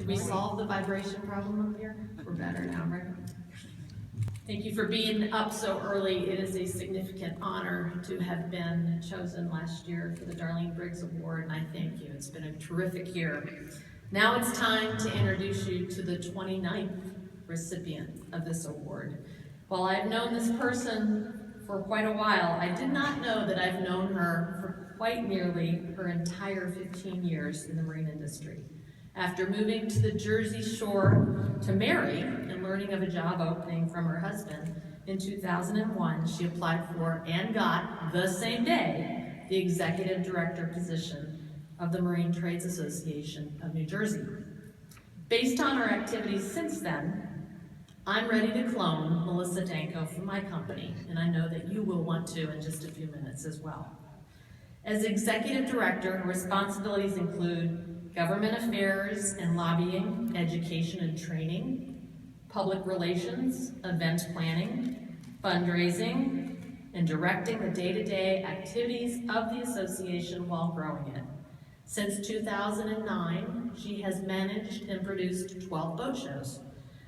Did we solve the vibration problem up here? We're better now, right? Thank you for being up so early. It is a significant honor to have been chosen last year for the Darlene Briggs Award, and I thank you. It's been a terrific year. Now it's time to introduce you to the 29th recipient of this award. While I've known this person for quite a while, I did not know that I've known her for quite nearly her entire 15 years in the marine industry. After moving to the Jersey Shore to marry and learning of a job opening from her husband, in 2001, she applied for and got, the same day, the executive director position of the Marine Trades Association of New Jersey. Based on our activities since then, I'm ready to clone Melissa Danko for my company, and I know that you will want to in just a few minutes as well. As executive director, her responsibilities include government affairs and lobbying, education and training, public relations, event planning, fundraising, and directing the day-to-day activities of the association while growing it. Since 2009, she has managed and produced 12 boat shows.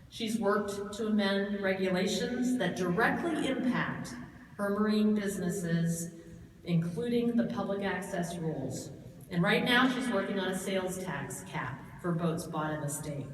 She's worked to amend regulations that directly impact her marine businesses, including the public access rules. And right now she's working on a sales tax cap for boats bought in the state.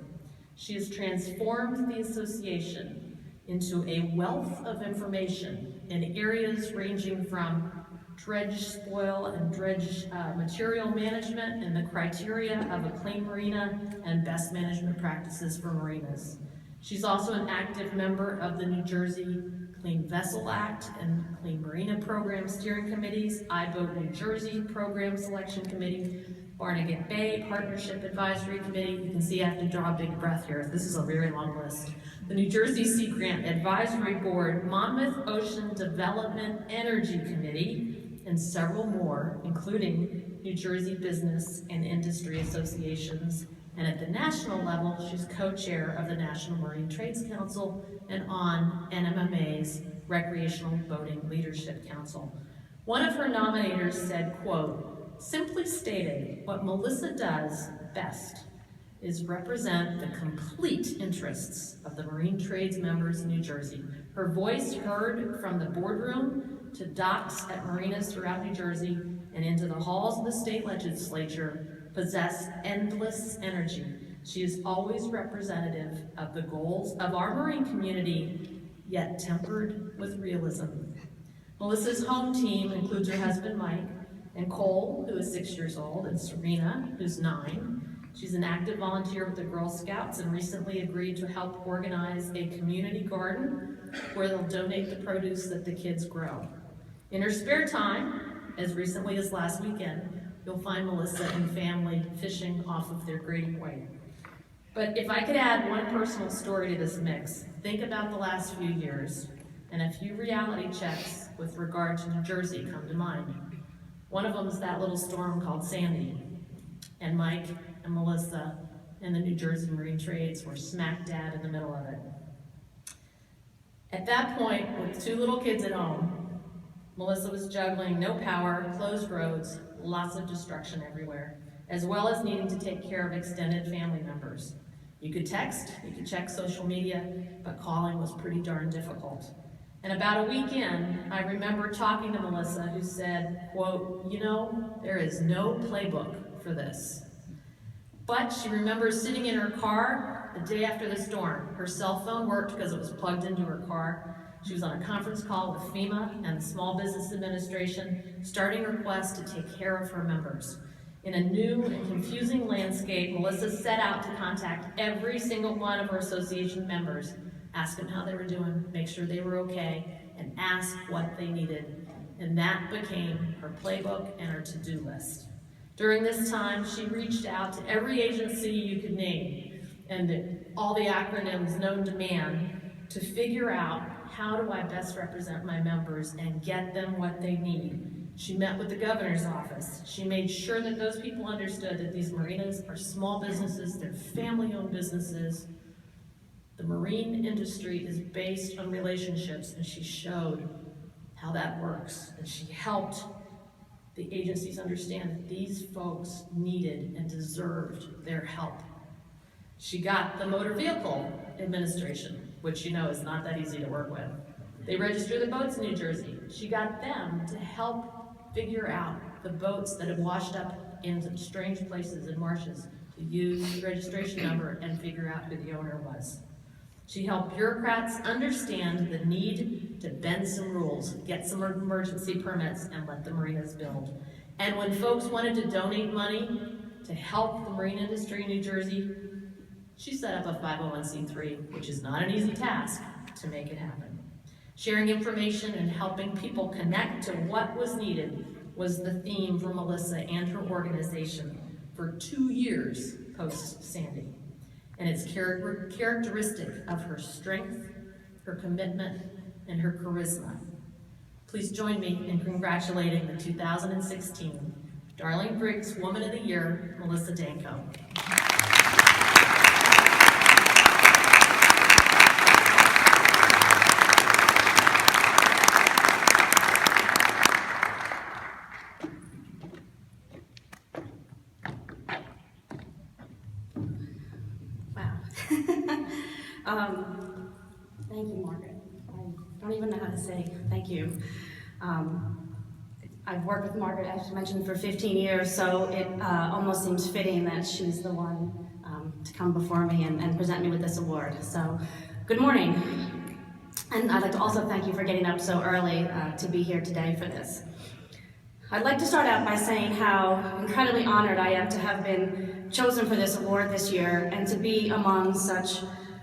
She has transformed the association into a wealth of information in areas ranging from dredge spoil and dredge material management and the criteria of a clean marina and best management practices for marinas. She's also an active member of the New Jersey Clean Vessel Act and Clean Marina Program Steering Committees, iBoat New Jersey Program Selection Committee, Barnegat Bay Partnership Advisory Committee. You can see I have to draw a big breath here. This is a very long list. The New Jersey Sea Grant Advisory Board, Monmouth Ocean Development Energy Committee, and several more, including New Jersey Business and Industry Associations. And at the national level, she's co-chair of the National Marine Trades Council and on NMMA's Recreational Boating Leadership Council. One of her nominators said, quote, "Simply stated, what Melissa does best is represent the complete interests of the marine trades members in New Jersey. Her voice heard from the boardroom to docks at marinas throughout New Jersey and into the halls of the state legislature possess endless energy. She is always representative of the goals of our marine community, yet tempered with realism." Melissa's home team includes her husband, Mike, and Cole, who is 6 years old, and Serena, who's 9. She's an active volunteer with the Girl Scouts and recently agreed to help organize a community garden where they'll donate the produce that the kids grow. In her spare time, as recently as last weekend, you'll find Melissa and family fishing off of their Grady White. But if I could add one personal story to this mix, think about the last few years, and a few reality checks with regard to New Jersey come to mind. One of them is that little storm called Sandy, and Mike and Melissa and the New Jersey Marine Trades were smack dab in the middle of it. At that point, with 2 little kids at home, Melissa was juggling no power, closed roads, lots of destruction everywhere, as well as needing to take care of extended family members. You could text, you could check social media, but calling was pretty darn difficult. And about a week in, I remember talking to Melissa, who said, quote, "You know, there is no playbook for this." But she remembers sitting in her car the day after the storm. Her cell phone worked because it was plugged into her car. She was on a conference call with FEMA and the Small Business Administration, starting requests to take care of her members. In a new and confusing landscape, Melissa set out to contact every single one of her association members, ask them how they were doing, make sure they were okay, and ask what they needed. And that became her playbook and her to-do list. During this time, she reached out to every agency you could name and all the acronyms known to man to figure out, how do I best represent my members and get them what they need? She met with the governor's office. She made sure that those people understood that these marinas are small businesses, they're family-owned businesses. The marine industry is based on relationships, and she showed how that works. And she helped the agencies understand that these folks needed and deserved their help. She got the Motor Vehicle Administration, which you know is not that easy to work with. They register the boats in New Jersey. She got them to help figure out the boats that have washed up in strange places and marshes, to use the registration number and figure out who the owner was. She helped bureaucrats understand the need to bend some rules, get some emergency permits, and let the marinas build. And when folks wanted to donate money to help the marine industry in New Jersey, she set up a 501c3, which is not an easy task, to make it happen. Sharing information and helping people connect to what was needed was the theme for Melissa and her organization for 2 years post-Sandy. And it's characteristic of her strength, her commitment, and her charisma. Please join me in congratulating the 2016 Darling Briggs Woman of the Year, Melissa Danko. Thank you, Margaret. I don't even know how to say thank you. I've worked with Margaret, as you mentioned, for 15 years, so it almost seems fitting that she's the one to come before me and present me with this award. So, good morning. And I'd like to also thank you for getting up so early to be here today for this. I'd like to start out by saying how incredibly honored I am to have been chosen for this award this year and to be among such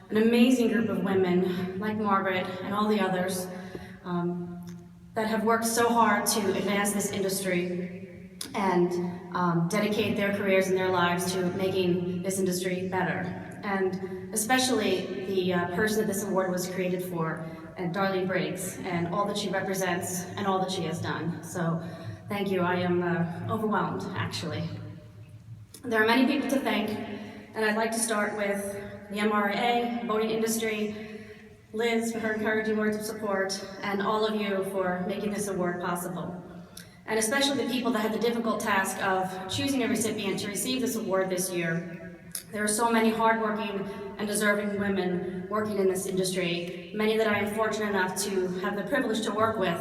an amazing group of women like Margaret and all the others that have worked so hard to advance this industry and dedicate their careers and their lives to making this industry better. And especially the person that this award was created for, and Darlene Briggs, and all that she represents and all that she has done. So thank you. I am overwhelmed, actually. There are many people to thank, and I'd like to start with the MRA, boating industry, Liz for her encouraging words of support, and all of you for making this award possible. And especially the people that had the difficult task of choosing a recipient to receive this award this year. There are so many hardworking and deserving women working in this industry, many that I am fortunate enough to have the privilege to work with,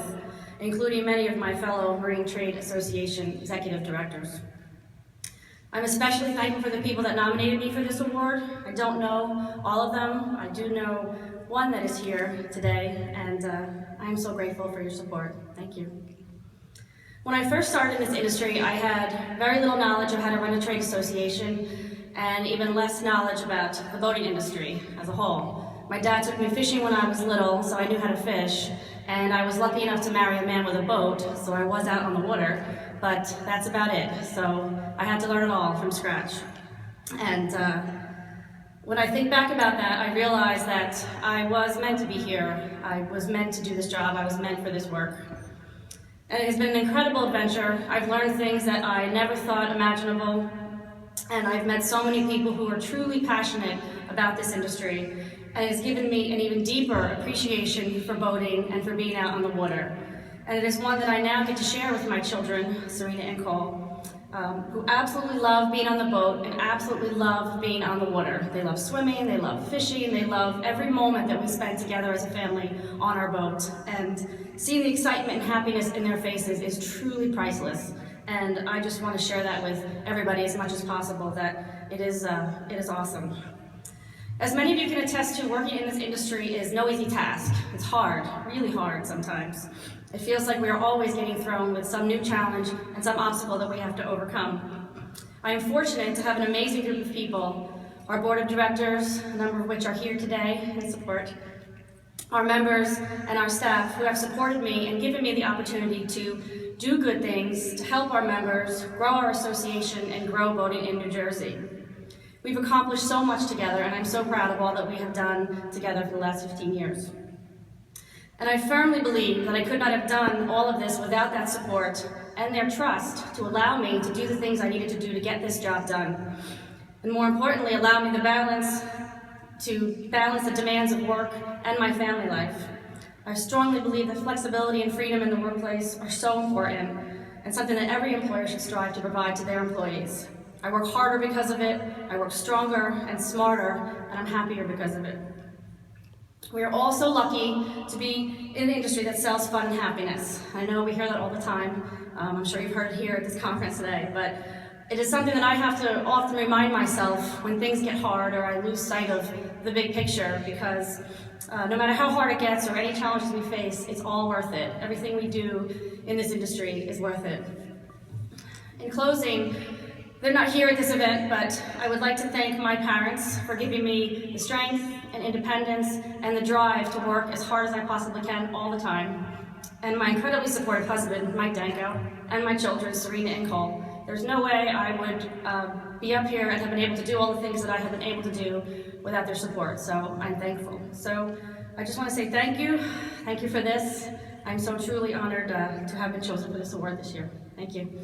including many of my fellow Marine Trade Association executive directors. I'm especially thankful for the people that nominated me for this award. I don't know all of them. I do know one that is here today, and I am so grateful for your support. Thank you. When I first started in this industry, I had very little knowledge of how to run a trade association, and even less knowledge about the boating industry as a whole. My dad took me fishing when I was little, so I knew how to fish, and I was lucky enough to marry a man with a boat, so I was out on the water, but that's about it. So I had to learn it all from scratch. And when I think back about that, I realize that I was meant to be here. I was meant to do this job. I was meant for this work. And it has been an incredible adventure. I've learned things that I never thought imaginable, and I've met so many people who are truly passionate about this industry, and it has given me an even deeper appreciation for boating and for being out on the water. And it is one that I now get to share with my children, Serena and Cole, who absolutely love being on the boat and absolutely love being on the water. They love swimming, they love fishing, they love every moment that we spend together as a family on our boat. And seeing the excitement and happiness in their faces is truly priceless. And I just want to share that with everybody as much as possible, that it is awesome. As many of you can attest to, working in this industry is no easy task. It's hard, really hard sometimes. It feels like we are always getting thrown with some new challenge and some obstacle that we have to overcome. I am fortunate to have an amazing group of people, our board of directors, a number of which are here today in support, our members and our staff who have supported me and given me the opportunity to do good things, to help our members, grow our association, and grow boating in New Jersey. We've accomplished so much together, and I'm so proud of all that we have done together for the last 15 years. And I firmly believe that I could not have done all of this without that support and their trust to allow me to do the things I needed to do to get this job done. And more importantly, allow me to balance the demands of work and my family life. I strongly believe that flexibility and freedom in the workplace are so important and something that every employer should strive to provide to their employees. I work harder because of it, I work stronger and smarter, and I'm happier because of it. We are all so lucky to be in an industry that sells fun and happiness. I know we hear that all the time. I'm sure you've heard it here at this conference today, but it is something that I have to often remind myself when things get hard or I lose sight of the big picture, because no matter how hard it gets or any challenges we face, it's all worth it. Everything we do in this industry is worth it. In closing, they're not here at this event, but I would like to thank my parents for giving me the strength and independence and the drive to work as hard as I possibly can all the time, and my incredibly supportive husband, MDanko, and my children, Serena and Cole. There's no way I would be up here and have been able to do all the things that I have been able to do without their support, so I'm thankful. So I just want to say thank you for this. I'm so truly honored to have been chosen for this award this year. Thank you.